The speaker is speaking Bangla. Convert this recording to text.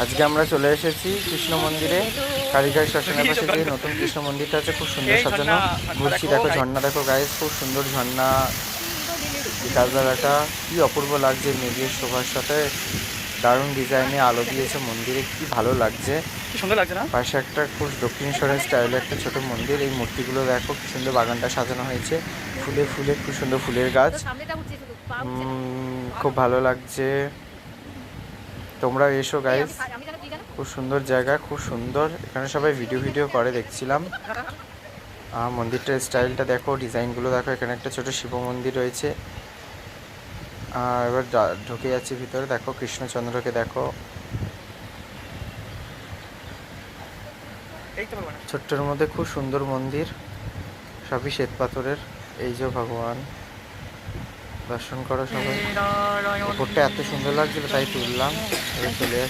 আজকে আমরা চলে এসেছি কৃষ্ণ মন্দিরে। কালীঘাট শ্মশানের পাশে যে নতুন কৃষ্ণ মন্দিরটা আছে, খুব সুন্দর সাজানো। ঘুরছি, দেখো ঝর্ণা, দেখো গাইস, খুব সুন্দর ঝর্ণা। বিকালবেলাটা কি অপূর্ব লাগছে মেঘের শোভার সাথে। দারুণ ডিজাইনে আলো দিয়েছে মন্দিরে, কি ভালো লাগছে। কি সুন্দর লাগছে না? পাশে একটা খুব দক্ষিণেশ্বরের স্টাইলে একটা ছোট মন্দির। এই মূর্তিগুলো দেখো কি সুন্দর, বাগানটা সাজানো হয়েছে ফুলে ফুলে, খুব সুন্দর ফুলের গাছ। খুব ভালো লাগছে। তোমরা এসো গাইস, খুব সুন্দর জায়গা, খুব সুন্দর। এখানে সবাই ভিডিও করে দেখছিলাম। মন্দিরটার স্টাইলটা দেখো, ডিজাইনগুলো দেখো। এখানে একটা ছোট শিব মন্দির রয়েছে। এবার ঢুকে যাচ্ছি ভিতরে, দেখো কৃষ্ণচন্দ্রকে দেখো। ছোট্টর মধ্যে খুব সুন্দর মন্দির, সবই শ্বেত পাথরের। এই যে ভগবান, দর্শন করো সবাই। উপরটা এত সুন্দর লাগছিল তাই তুললাম। এবার চলে